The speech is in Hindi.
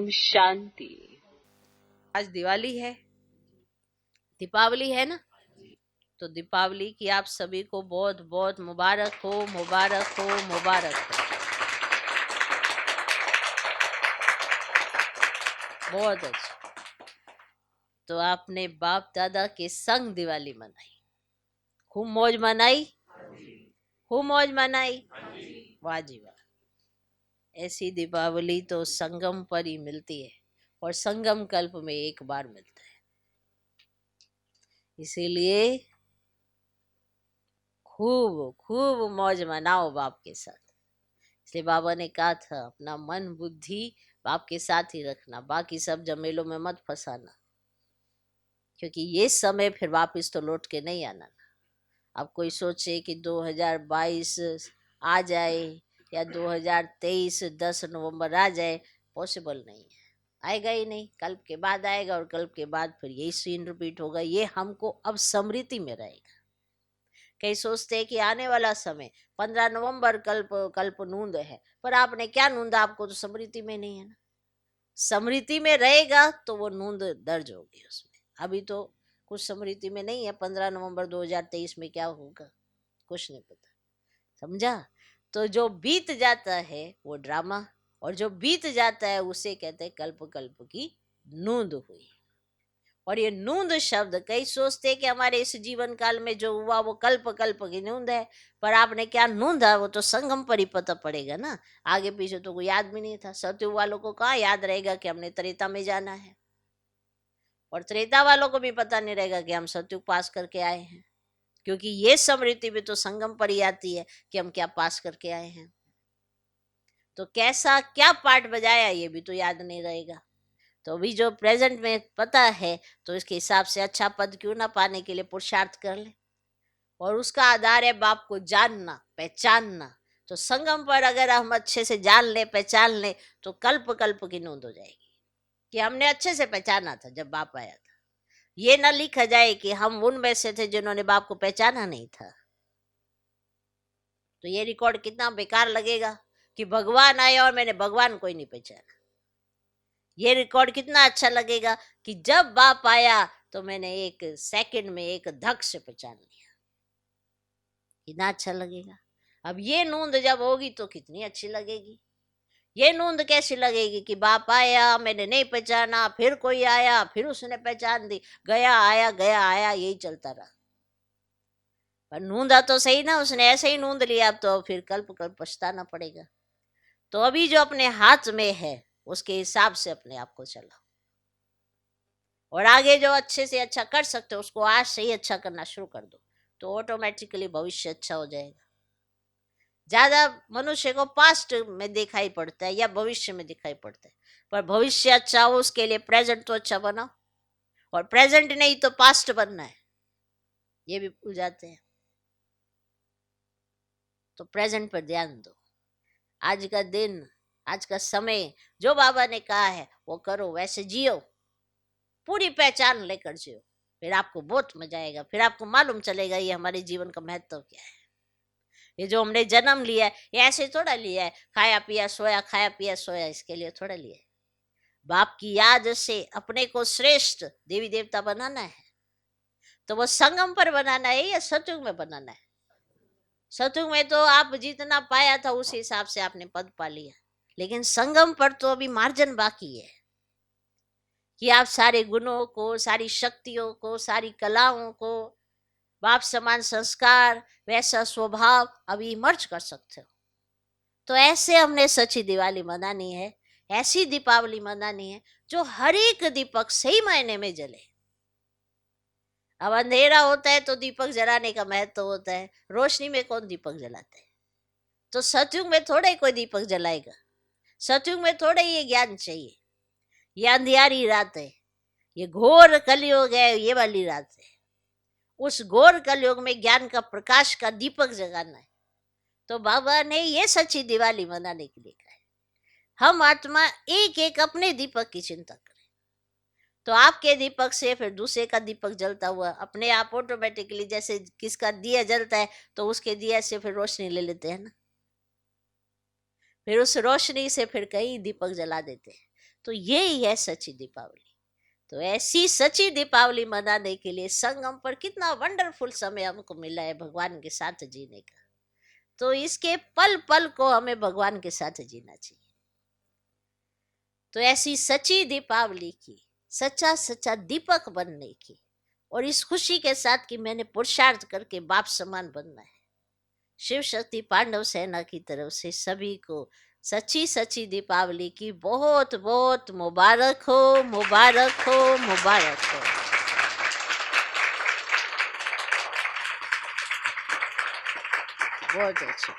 शांति। आज दिवाली है, दीपावली है ना, तो दीपावली की आप सभी को बहुत बहुत मुबारक हो, मुबारक हो, मुबारक हो। बहुत अच्छा। तो आपने बाप दादा के संग दिवाली मनाई, खूब मौज मनाई, खूब मौज मनाई। वाह जी वाह। ऐसी दीपावली तो संगम पर ही मिलती है, और संगम कल्प में एक बार मिलता है। इसीलिए खूब खूब मौज मनाओ बाप के साथ। इसलिए बाबा ने कहा था अपना मन बुद्धि बाप के साथ ही रखना, बाकी सब जमेलों में मत फंसाना, क्योंकि ये समय फिर वापस तो लौट के नहीं आना। अब कोई सोचे कि 2022 आ जाए या 2023 10 नवंबर आ जाए, पॉसिबल नहीं है, आएगा ही नहीं। कल्प के बाद आएगा, और कल्प के बाद फिर यही सीन रिपीट होगा। ये हमको अब स्मृति में रहेगा। कई सोचते हैं कि आने वाला समय 15 नवंबर कल्प कल्प नूंद है, पर आपने क्या नूंदा, आपको तो स्मृति में नहीं है ना। स्मृति में रहेगा तो वो नूंद दर्ज होगी उसमें। अभी तो कुछ स्मृति में नहीं है। 15 नवंबर 2023 में क्या होगा कुछ नहीं पता, समझा। तो जो बीत जाता है वो ड्रामा, और जो बीत जाता है उसे कहते हैं कल्प कल्प की नूंद हुई। और ये नूंद शब्द, कई सोचते हैं कि हमारे इस जीवन काल में जो हुआ वो कल्प कल्प की नूंद है, पर आपने क्या नूंदा वो तो संगम पर ही पता पड़ेगा ना। आगे पीछे तो कोई याद भी नहीं था। सतयुग वालों को कहाँ याद रहेगा कि हमने त्रेता में जाना है, और त्रेता वालों को भी पता नहीं रहेगा कि हम सतयुग पास करके आए हैं, क्योंकि ये स्मृति भी तो संगम पर ही आती है कि हम क्या पास करके आए हैं। तो कैसा क्या पार्ट बजाया ये भी तो याद नहीं रहेगा। तो अभी जो प्रेजेंट में पता है, तो इसके हिसाब से अच्छा पद क्यों ना पाने के लिए पुरुषार्थ कर ले। और उसका आधार है बाप को जानना, पहचानना। तो संगम पर अगर हम अच्छे से जान ले, पहचान ले, तो कल्प कल्प की नोंद हो जाएगी कि हमने अच्छे से पहचाना था जब बाप आया था। ये ना लिखा जाए कि हम उनमें से थे जिन्होंने बाप को पहचाना नहीं था। तो ये रिकॉर्ड कितना बेकार लगेगा कि भगवान आए और मैंने भगवान को ही नहीं पहचाना। ये रिकॉर्ड कितना अच्छा लगेगा कि जब बाप आया तो मैंने एक सेकंड में एक धक से पहचान लिया। कितना अच्छा लगेगा। अब ये नूंद जब होगी तो कितनी अच्छी लगेगी। ये नूंद कैसी लगेगी कि बाप आया, मैंने नहीं पहचाना, फिर कोई आया, फिर उसने पहचान दी, गया आया, यही चलता रहा। पर नूंदा तो सही ना, उसने ऐसे ही नूंद लिया। अब तो फिर कल्प कल्प पछताना पड़ेगा। तो अभी जो अपने हाथ में है उसके हिसाब से अपने आप को चलाओ, और आगे जो अच्छे से अच्छा कर सकते हो उसको आज से ही अच्छा करना शुरू कर दो, तो ऑटोमेटिकली भविष्य अच्छा हो जाएगा। ज्यादा मनुष्य को पास्ट में दिखाई पड़ता है या भविष्य में दिखाई पड़ता है, पर भविष्य अच्छा हो उसके लिए प्रेजेंट तो अच्छा बनाओ, और प्रेजेंट नहीं तो पास्ट बनना है, ये भी भूल जाते हैं। तो प्रेजेंट पर ध्यान दो। आज का दिन, आज का समय जो बाबा ने कहा है वो करो, वैसे जियो, पूरी पहचान लेकर जियो। फिर आपको बहुत मजा आएगा, फिर आपको मालूम चलेगा ये हमारे जीवन का महत्व क्या है। ये जो हमने जन्म लिया है ये ऐसे थोड़ा लिया है, खाया पिया सोया, खाया पिया सोया, इसके लिए थोड़ा लिया है। बाप की याद से अपने को श्रेष्ठ देवी देवता बनाना है, तो वो संगम पर बनाना है या सतयुग में बनाना है। सतयुग में तो आप जितना पाया था उस हिसाब से आपने पद पा लिया, लेकिन संगम पर तो अभी मार्जन बाकी है कि आप सारे गुणों को, सारी शक्तियों को, सारी कलाओं को, बाप समान संस्कार, वैसा स्वभाव अभी मर्ज कर सकते हो। तो ऐसे हमने सच्ची दिवाली मनानी है, ऐसी दीपावली मनानी है जो हर एक दीपक सही मायने में जले। अब अंधेरा होता है तो दीपक जलाने का महत्व होता है, रोशनी में कौन दीपक जलाता है। तो सतयुग में थोड़ा ही कोई दीपक जलाएगा, सतयुग में थोड़ा ही ये ज्ञान चाहिए। ये अंधियारी रात है, ये घोर कलयुग है, ये वाली रात है। उस घोर कलयुग में ज्ञान का प्रकाश का दीपक जगाना है। तो बाबा ने ये सच्ची दिवाली मनाने के लिए कहा है। हम आत्मा एक एक अपने दीपक की चिंता करें, तो आपके दीपक से फिर दूसरे का दीपक जलता हुआ अपने आप ऑटोमेटिकली, जैसे किसका दिया जलता है तो उसके दिया से फिर रोशनी ले लेते हैं ना। फिर उस रोशनी से फिर कई दीपक जला देते हैं। तो यही है सच्ची दीपावली। तो ऐसी सच्ची दीपावली मनाने के लिए संगम पर कितना वंडरफुल समय हमको मिला है भगवान के साथ जीने का। तो इसके पल पल को हमें भगवान के साथ जीना चाहिए। तो ऐसी सच्ची दीपावली की, सच्चा सच्चा दीपक बनने की, और इस खुशी के साथ कि मैंने पुरुषार्थ करके बाप समान बनना है, शिव शक्ति पांडव सेना की तरफ से सभी को सच्ची सच्ची दीपावली की बहुत बहुत मुबारक हो, मुबारक हो, मुबारक हो। बहुत अच्छा।